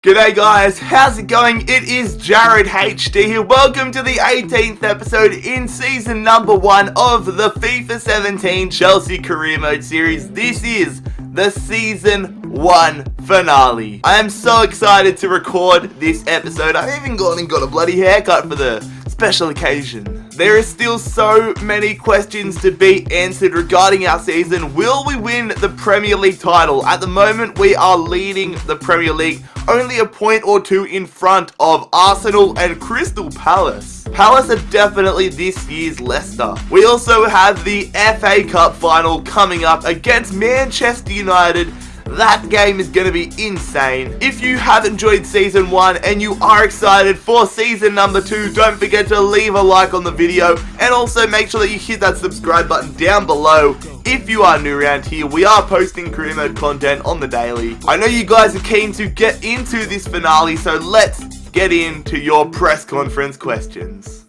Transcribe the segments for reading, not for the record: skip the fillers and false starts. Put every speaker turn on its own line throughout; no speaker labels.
G'day guys, how's it going? It is JarradHD here. Welcome to the 18th episode in season number 1 of the FIFA 17 Chelsea Career Mode series. This is the season 1 finale. I am so excited to record this episode. I've even gone and got a bloody haircut for the special occasion. There is still so many questions to be answered regarding our season. Will we win the Premier League title? At the moment, we are leading the Premier League, only a point or two in front of Arsenal and Crystal Palace. Palace are definitely this year's Leicester. We also have the FA Cup final coming up against Manchester United. That game is going to be insane. If you have enjoyed season 1 and you are excited for season number 2, don't forget to leave a like on the video and also make sure that you hit that subscribe button down below. If you are new around here, we are posting career mode content on the daily. I know you guys are keen to get into this finale, so let's get into your press conference questions.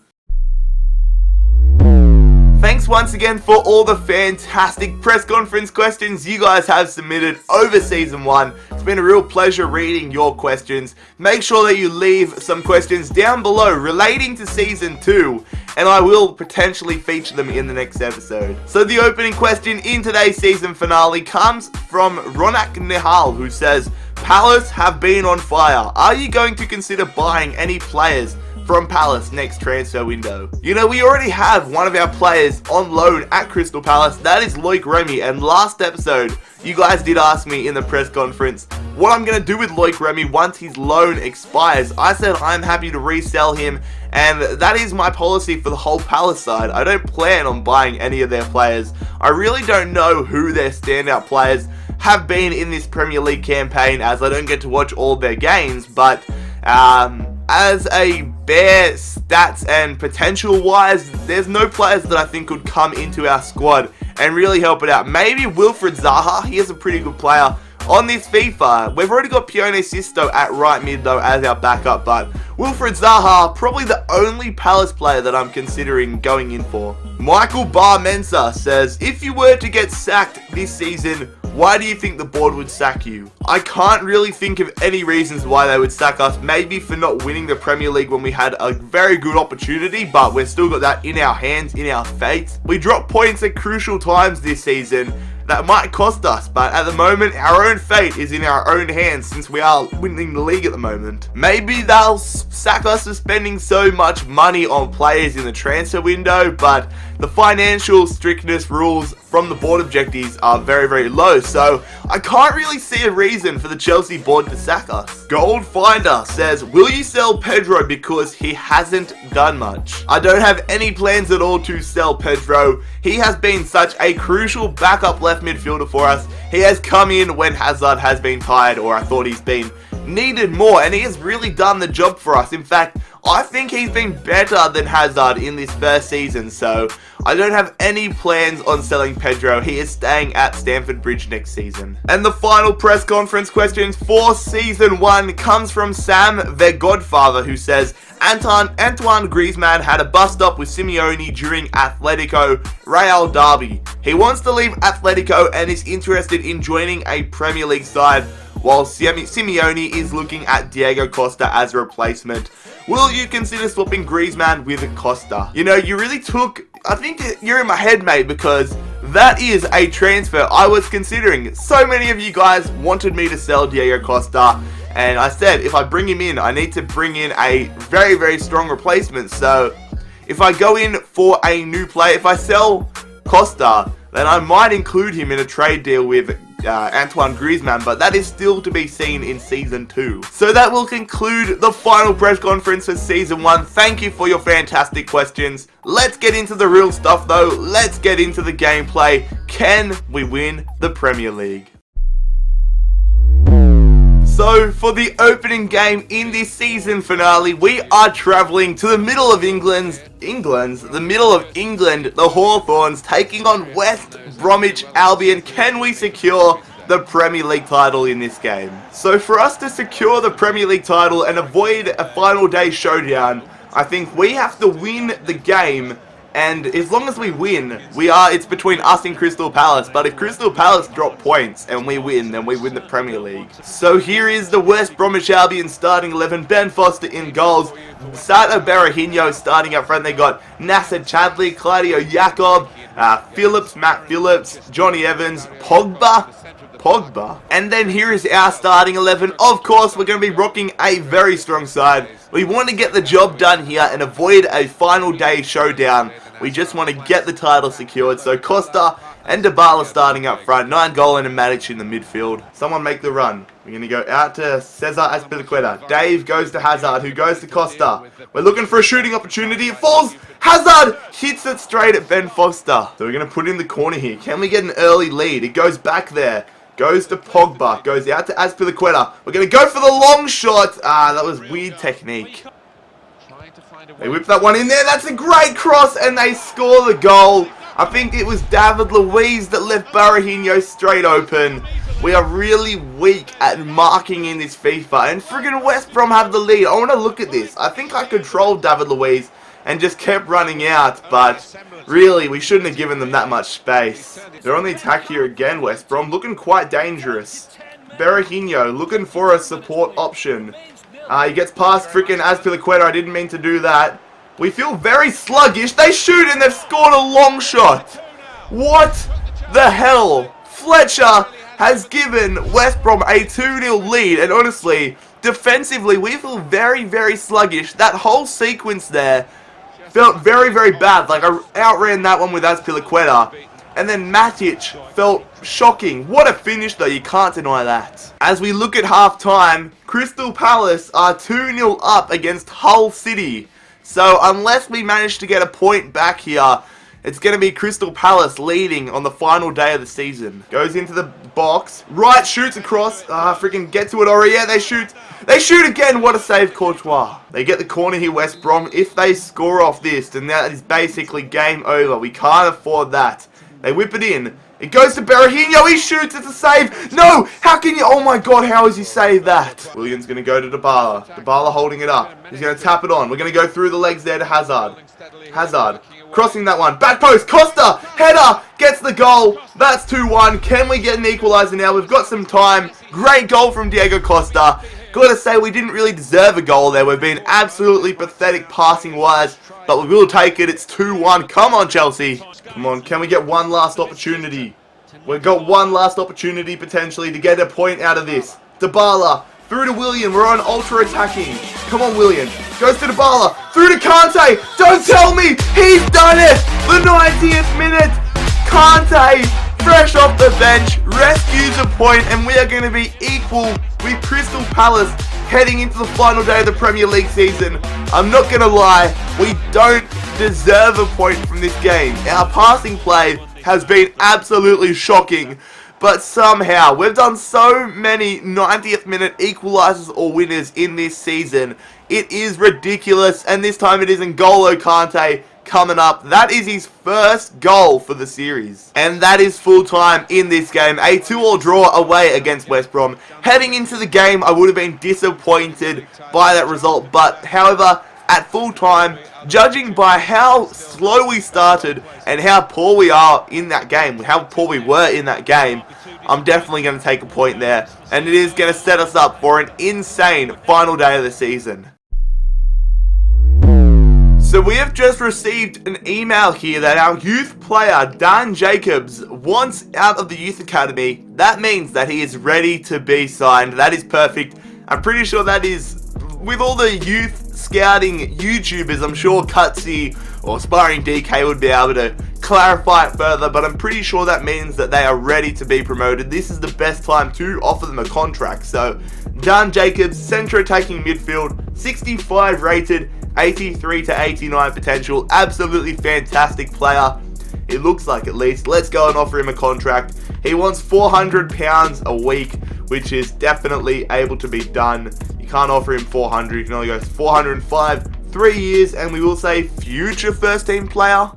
Thanks once again for all the fantastic press conference questions you guys have submitted over season 1. It's been a real pleasure reading your questions. Make sure that you leave some questions down below relating to season 2, and I will potentially feature them in the next episode. So the opening question in today's season finale comes from Ronak Nihal, who says, Palace have been on fire. Are you going to consider buying any players from Palace next transfer window? You know, we already have one of our players on loan at Crystal Palace. That is Loic Remy, and last episode you guys did ask me in the press conference what I'm going to do with Loic Remy once his loan expires. I said I'm happy to resell him, and that is my policy for the whole Palace side. I don't plan on buying any of their players. I really don't know who their standout players have been in this Premier League campaign, as I don't get to watch all their games, but as a bare stats and potential wise, there's no players that I think could come into our squad and really help it out. Maybe Wilfried Zaha, he is a pretty good player on this FIFA. We've already got Pione Sisto at right mid though as our backup, but Wilfried Zaha, probably the only Palace player that I'm considering going in for. Michael Bar-Mensah says, if you were to get sacked this season, why do you think the board would sack you? I can't really think of any reasons why they would sack us. Maybe for not winning the Premier League when we had a very good opportunity, but we've still got that in our hands, in our fates. We dropped points at crucial times this season that might cost us, but at the moment our own fate is in our own hands since we are winning the league at the moment. Maybe they'll sack us for spending so much money on players in the transfer window, but the financial strictness rules from the board objectives are very, very low, so I can't really see a reason for the Chelsea board to sack us. Goldfinder says, will you sell Pedro because he hasn't done much? I don't have any plans at all to sell Pedro. He has been such a crucial backup left midfielder for us. He has come in when Hazard has been tired, or I thought he's been needed more, and he has really done the job for us. In fact, I think he's been better than Hazard in this first season, so I don't have any plans on selling Pedro. He is staying at Stamford Bridge next season. And the final press conference questions for season 1 comes from Sam, their godfather, who says, Antoine Griezmann had a bust up with Simeone during Atletico Real derby. He wants to leave Atletico and is interested in joining a Premier League side, while Simeone is looking at Diego Costa as a replacement. Will you consider swapping Griezmann with Costa? You know, you really took, I think you're in my head, mate, because that is a transfer I was considering. So many of you guys wanted me to sell Diego Costa, and I said if I bring him in, I need to bring in a very, very strong replacement. So if I go in for a new player, if I sell Costa, then I might include him in a trade deal with Antoine Griezmann, but that is still to be seen in season 2. So that will conclude the final press conference for season 1. Thank you for your fantastic questions. Let's get into the real stuff though. Let's get into the gameplay. Can we win the Premier League? So, for the opening game in this season finale, we are travelling to the middle of England, the Hawthorns, taking on West Bromwich Albion. Can we secure the Premier League title in this game? So, for us to secure the Premier League title and avoid a final day showdown, I think we have to win the game And as long as we win, it's between us and Crystal Palace. But if Crystal Palace drop points and we win, then we win the Premier League. So here is the West Bromwich Albion starting 11. Ben Foster in goals. Sato Berahino starting up front. They got Nasser Chadley, Claudio Jacob, Matt Phillips, Johnny Evans, Pogba. And then here is our starting 11. Of course, we're going to be rocking a very strong side. We want to get the job done here and avoid a final day showdown. We just want to get the title secured. So Costa and Dybala starting up front. 9-goal and Matic in the midfield. Someone make the run. We're going to go out to Cesar Azpilicueta. Dave goes to Hazard, who goes to Costa. We're looking for a shooting opportunity. It falls. Hazard hits it straight at Ben Foster. So we're going to put in the corner here. Can we get an early lead? It goes back there. Goes to Pogba. Goes out to Azpilicueta. We're going to go for the long shot. That was weird technique. They whip that one in there. That's a great cross. And they score the goal. I think it was David Luiz that left Berahino straight open. We are really weak at marking in this FIFA. And friggin' West Brom have the lead. I want to look at this. I think I controlled David Luiz and just kept running out, but really, we shouldn't have given them that much space. They're on the attack here again, West Brom, looking quite dangerous. Berahino looking for a support option. He gets past freaking Azpilicueta. I didn't mean to do that. We feel very sluggish. They shoot and they've scored a long shot. What the hell? Fletcher has given West Brom a 2-0 lead, and honestly, defensively, we feel very, very sluggish. That whole sequence there felt very, very bad. Like, I outran that one with Azpilicueta. And then Matic felt shocking. What a finish, though. You can't deny that. As we look at half-time, Crystal Palace are 2-0 up against Hull City. So, unless we manage to get a point back here, it's going to be Crystal Palace leading on the final day of the season. Goes into the box. Right, shoots across. Freaking get to it already. Yeah, they shoot. They shoot again. What a save, Courtois. They get the corner here, West Brom. If they score off this, then that is basically game over. We can't afford that. They whip it in. It goes to Berahino. He shoots. It's a save. No! How can you... Oh my god, how has he saved that? William's going to go to Dybala. Dybala holding it up. He's going to tap it on. We're going to go through the legs there to Hazard. Hazard. Crossing that one. Back post. Costa. Header. Gets the goal. That's 2-1. Can we get an equaliser now? We've got some time. Great goal from Diego Costa. Gotta say, we didn't really deserve a goal there. We've been absolutely pathetic passing-wise, but we will take it. It's 2-1. Come on, Chelsea. Come on, can we get one last opportunity? We've got one last opportunity, potentially, to get a point out of this. Dybala, through to William. We're on ultra-attacking. Come on, William. Goes to Dybala. Through to Kante. Don't tell me he's done it. The 90th minute. Kante, fresh off the bench, rescues a point, and we are going to be equal with Crystal Palace heading into the final day of the Premier League season. I'm not going to lie, we don't deserve a point from this game. Our passing play has been absolutely shocking, but somehow we've done so many 90th minute equalisers or winners in this season. It is ridiculous, and this time it is N'Golo Kante coming up. That is his first goal for the series. And that is full time in this game. A 2-2 draw away against West Brom. Heading into the game, I would have been disappointed by that result. But, however, at full time, judging by how slow we started and how poor we are in that game, how poor we were in that game, I'm definitely going to take a point there. And it is going to set us up for an insane final day of the season. So we have just received an email here that our youth player, Dan Jacobs, wants out of the youth academy. That means that he is ready to be signed. That is perfect. I'm pretty sure that is, with all the youth scouting YouTubers, I'm sure Cutsy or Aspiring DK would be able to clarify it further, but I'm pretty sure that means that they are ready to be promoted. This is the best time to offer them a contract. So, Dan Jacobs, centre attacking midfield, 65 rated, 83 to 89 potential, absolutely fantastic player. It looks like, at least. Let's go and offer him a contract. He wants £400 a week, which is definitely able to be done. You can't offer him 400, you can only go 405, 3 years, and we will say future first team player.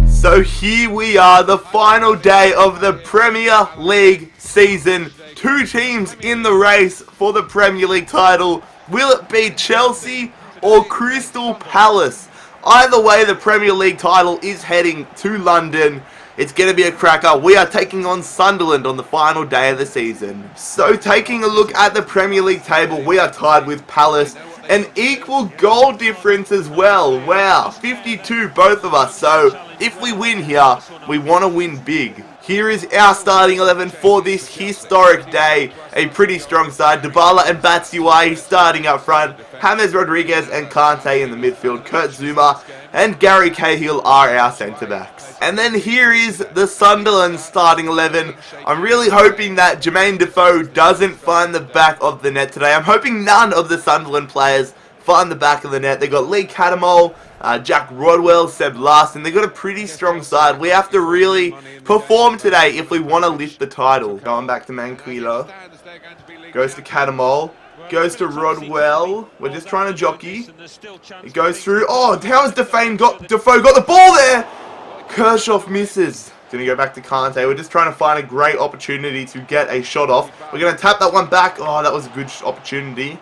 So here we are, the final day of the Premier League season. Two teams in the race for the Premier League title. Will it be Chelsea or Crystal Palace? Either way, the Premier League title is heading to London. It's going to be a cracker. We are taking on Sunderland on the final day of the season. So taking a look at the Premier League table, we are tied with Palace. An equal goal difference as well. Wow, 52 both of us. So if we win here, we want to win big. Here is our starting 11 for this historic day. A pretty strong side. Dybala and Batshuayi starting up front. James Rodriguez and Kante in the midfield. Kurt Zouma and Gary Cahill are our centre-backs. And then here is the Sunderland starting 11. I'm really hoping that Jermaine Defoe doesn't find the back of the net today. I'm hoping none of the Sunderland players find the back of the net. They got Lee Catamol, Jack Rodwell, Seb Larson. They got a pretty strong side. We have to really perform today if we want to lift the title. Going back to Manquillo. Goes to Catamol. Goes to Rodwell. We're just trying to jockey. It goes through. Oh, how has Defoe got the ball there? Kershaw misses. Gonna go back to Kante. We're just trying to find a great opportunity to get a shot off. We're gonna tap that one back. Oh, that was a good opportunity.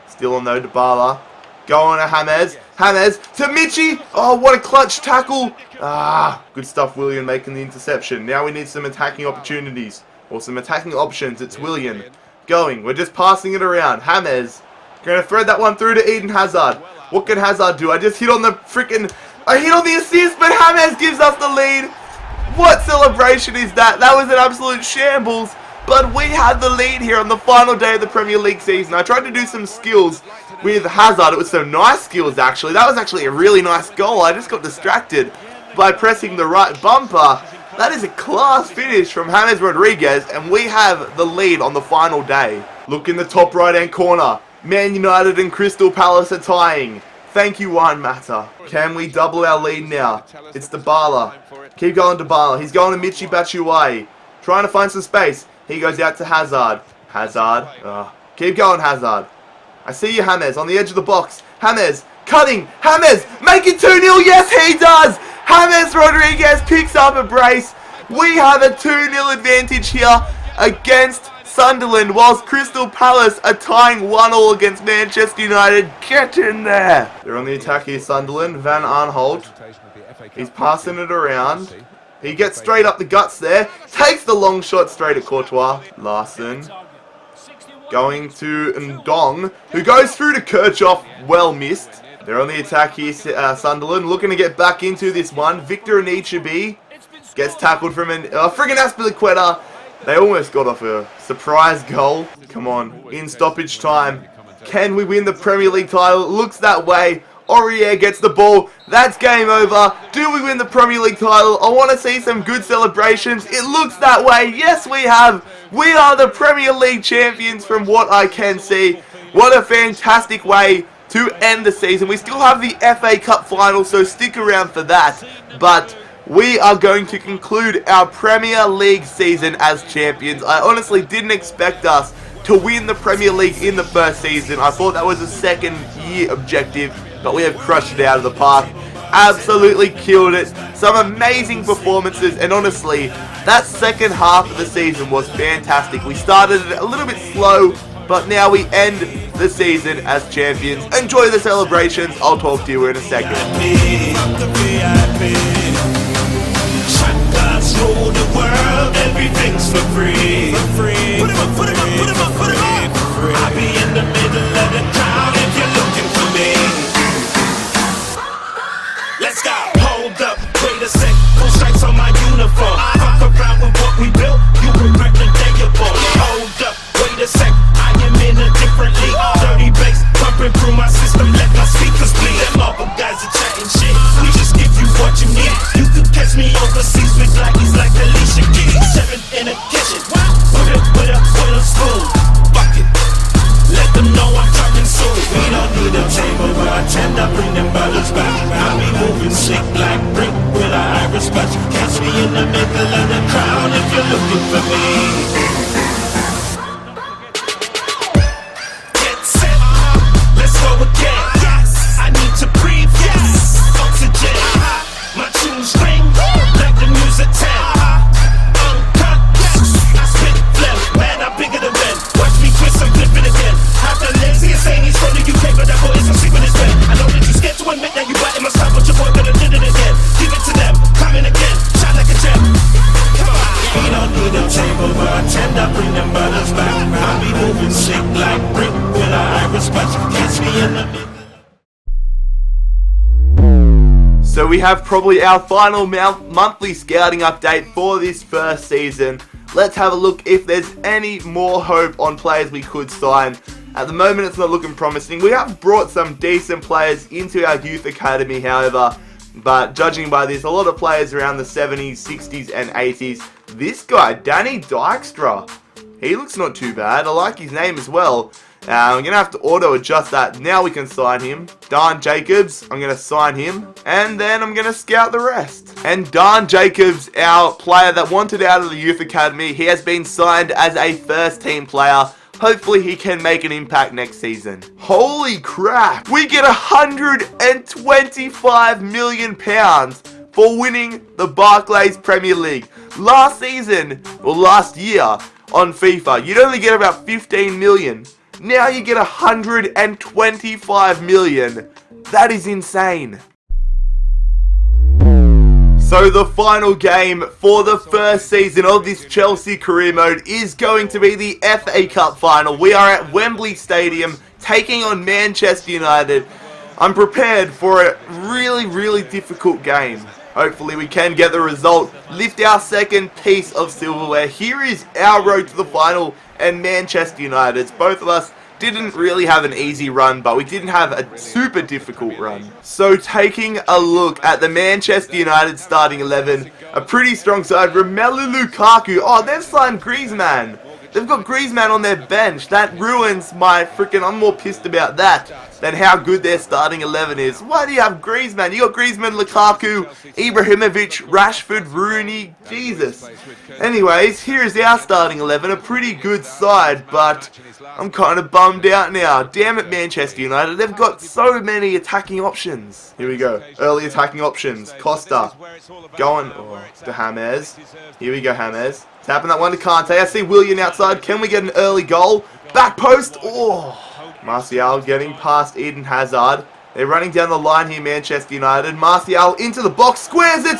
Still on though, Dybala. Going to James. James to Michi. Oh, what a clutch tackle. Good stuff, Willian making the interception. Now we need some attacking opportunities. Or some attacking options. It's Willian. Going. We're just passing it around. James. Gonna thread that one through to Eden Hazard. What can Hazard do? I just hit on the freaking... I hit on the assist, but James gives us the lead. What celebration is that? That was an absolute shambles. But we had the lead here on the final day of the Premier League season. I tried to do some skills with Hazard. It was some nice skills, actually. That was actually a really nice goal. I just got distracted by pressing the right bumper. That is a class finish from James Rodriguez, and we have the lead on the final day. Look in the top right-hand corner. Man United and Crystal Palace are tying. Thank you, Juan Mata. Can we double our lead now? It's Dybala. Keep going, Dybala. He's going to Michy Batshuayi. Trying to find some space. He goes out to Hazard. Hazard. Keep going, Hazard. I see you, James, on the edge of the box. James, cutting. James, make it 2-0. Yes, he does. James Rodriguez picks up a brace. We have a 2-0 advantage here against Sunderland, whilst Crystal Palace are tying 1-1 against Manchester United. Get in there. They're on the attack here, Sunderland. Van Aanholt. He's passing it around. He gets straight up the guts there. Takes the long shot straight at Courtois. Larson. Going to Ndong, who goes through to Kirchhoff. Well missed. They're on the attack here, Sunderland. Looking to get back into this one. Victor Anichebe gets tackled from friggin' Azpilicueta. They almost got off a surprise goal. Come on, in stoppage time. Can we win the Premier League title? It looks that way. Aurier gets the ball. That's game over. Do we win the Premier League title? I want to see some good celebrations. It looks that way. Yes, we have. We are the Premier League champions from what I can see. What a fantastic way to end the season. We still have the FA Cup final, so stick around for that. But we are going to conclude our Premier League season as champions. I honestly didn't expect us to win the Premier League in the first season. I thought that was a second year objective, but we have crushed it out of the park. Absolutely killed it. Some amazing performances, and honestly, that second half of the season was fantastic. We started it a little bit slow, but now we end the season as champions. Enjoy the celebrations. I'll talk to you in a second.
Rule the world, everything's for free. Put him up, put him up, put him up, put him up. I'll be in the middle of the crowd if you're looking for me. Let's go. Hold up, wait a sec. Full stripes on my uniform. Fuck around with what we built. You regret the day you're born. Hold up, wait a sec. I am in a different league. Dirty bass pumping through my system. Let my speakers bleed. Them other guys are chatting shit. We just give you what you need. You could catch me overseas with lackeys like Alicia Keys. 7th in the kitchen. With a spoon. Fuck it. Let them know I'm coming soon. We don't need a table, but I tend to bring them brothers back. I be moving slick like brick with a Irish patch. Catch me in the middle of the crowd if you're looking for me. Get set. Let's go again. Yes. I need to breathe. Yes. Oxygen. My tunes ring like the news at 10. Uncut. I spit phlegm. Man, I'm bigger than men. like brick with a Irish punch. Kiss me in the middle.
So we have probably our final monthly scouting update for this first season. Let's have a look if there's any more hope on players we could sign. At the moment it's not looking promising. We have brought some decent players into our youth academy, however, but judging by this, a lot of players around the 70s, 60s and 80s. This guy, Danny Dykstra, he looks not too bad. I like his name as well. I'm going to have to auto-adjust that. Now we can sign him. Dan Jacobs, I'm going to sign him. And then I'm going to scout the rest. And Dan Jacobs, our player that wanted out of the youth academy, he has been signed as a first team player. Hopefully he can make an impact next season. Holy crap! We get £125 million for winning the Barclays Premier League. Last season, or last year, on FIFA, you'd only get about 15 million. Now you get 125 million. That is insane. So the final game for the first season of this Chelsea career mode is going to be the FA Cup final. We are at Wembley Stadium taking on Manchester United. I'm prepared for a really difficult game. Hopefully we can get the result, lift our second piece of silverware. Here is our road to the final and Manchester United's. Both of us didn't really have an easy run, but we didn't have a super difficult run. So taking a look at the Manchester United starting 11, a pretty strong side. Romelu Lukaku, oh, they've signed Griezmann. They've got Griezmann on their bench. That ruins my freaking... I'm more pissed about that than how good their starting 11 is. Why do you have Griezmann? You got Griezmann, Lukaku, Ibrahimovic, Rashford, Rooney. Jesus. Anyways, here's our starting 11. A pretty good side, but I'm kind of bummed out now. Damn it, Manchester United. They've got so many attacking options. Here we go. Early attacking options. Costa. Going to James. Here we go, James. Tapping that one to Kante. I see Willian outside. Can we get an early goal? Back post. Oh. Martial getting past Eden Hazard. They're running down the line here, Manchester United. Martial into the box. Squares it.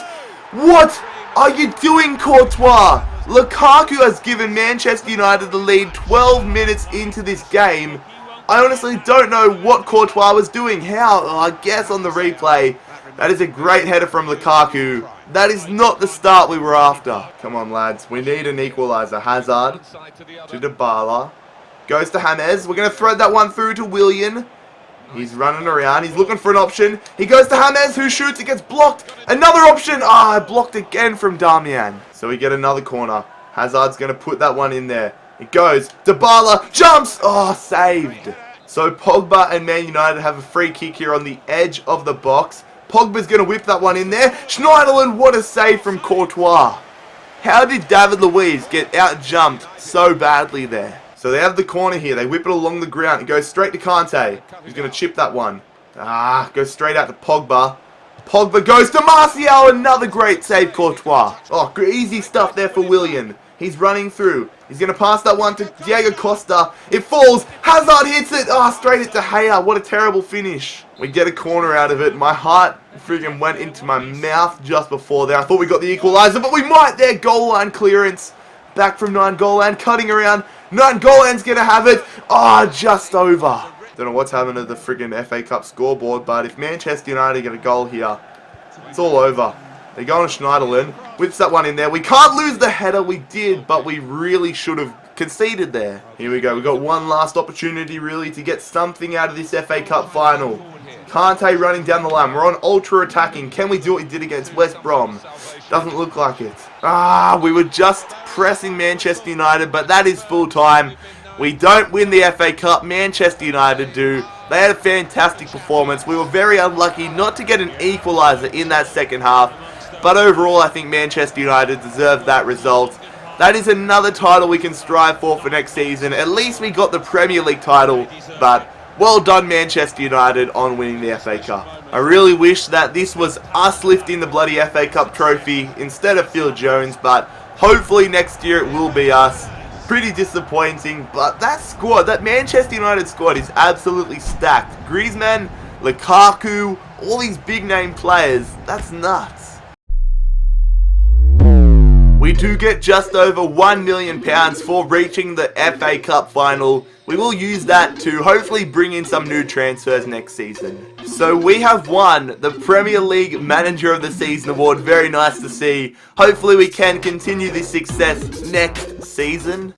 What are you doing, Courtois? Lukaku has given Manchester United the lead 12 minutes into this game. I honestly don't know what Courtois was doing. How? Oh, I guess on the replay. That is a great header from Lukaku. That is not the start we were after. Come on, lads. We need an equaliser. Hazard to Dybala. Goes to James. We're going to thread that one through to Willian. He's running around. He's looking for an option. He goes to James, who shoots. It gets blocked. Another option. Ah, blocked again from Damian. So we get another corner. Hazard's going to put that one in there. It goes. Dybala jumps. Oh, saved. So Pogba and Man United have a free kick here on the edge of the box. Pogba's going to whip that one in there. Schneiderlin, what a save from Courtois. How did David Luiz get out-jumped so badly there? So they have the corner here. They whip it along the ground. It goes straight to Kante. He's going to chip that one. Goes straight out to Pogba. Pogba goes to Martial. Another great save, Courtois. Oh, easy stuff there for Willian. He's running through. He's going to pass that one to Diego Costa. It falls. Hazard hits it. Straight into Gea. What a terrible finish. We get a corner out of it. My heart friggin' went into my mouth just before there. I thought we got the equaliser, but we might there. Goal line clearance. Back from Nainggolan, cutting around. Nainggolan's going to have it. Just over. Don't know what's happening to the friggin' FA Cup scoreboard, but if Manchester United get a goal here, it's all over. They're going to Schneiderlin. Whips that one in there. We can't lose the header. We did, but we really should have conceded there. Here we go. We've got one last opportunity, really, to get something out of this FA Cup final. Kante running down the line. We're on ultra attacking. Can we do what we did against West Brom? Doesn't look like it. We were just pressing Manchester United, but that is full time. We don't win the FA Cup. Manchester United do. They had a fantastic performance. We were very unlucky not to get an equaliser in that second half. But overall, I think Manchester United deserved that result. That is another title we can strive for next season. At least we got the Premier League title. But well done, Manchester United, on winning the FA Cup. I really wish that this was us lifting the bloody FA Cup trophy instead of Phil Jones. But hopefully next year it will be us. Pretty disappointing, but that squad, that Manchester United squad is absolutely stacked. Griezmann, Lukaku, all these big name players, that's nuts. We do get just over £1 million for reaching the FA Cup final. we will use that to hopefully bring in some new transfers next season. So we have won the Premier League Manager of the Season award. Very nice to see. Hopefully we can continue this success next season.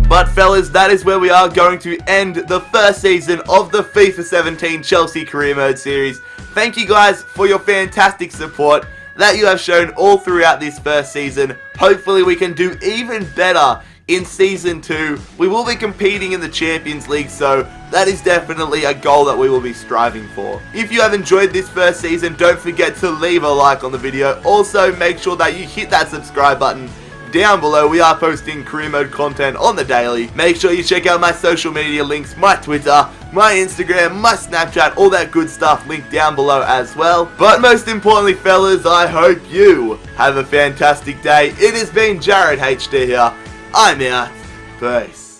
But fellas, that is where we are going to end the first season of the FIFA 17 Chelsea Career Mode series. Thank you guys for your fantastic support that you have shown all throughout this first season. Hopefully we can do even better in Season 2. We will be competing in the Champions League, so that is definitely a goal that we will be striving for. If you have enjoyed this first season, don't forget to leave a like on the video. Also, make sure that you hit that subscribe button down below. We are posting career mode content on the daily. Make sure you check out my social media links, my Twitter, my Instagram, my Snapchat, all that good stuff linked down below as well. But most importantly, fellas, I hope you have a fantastic day. It has been JarradHD here. I'm out. Peace.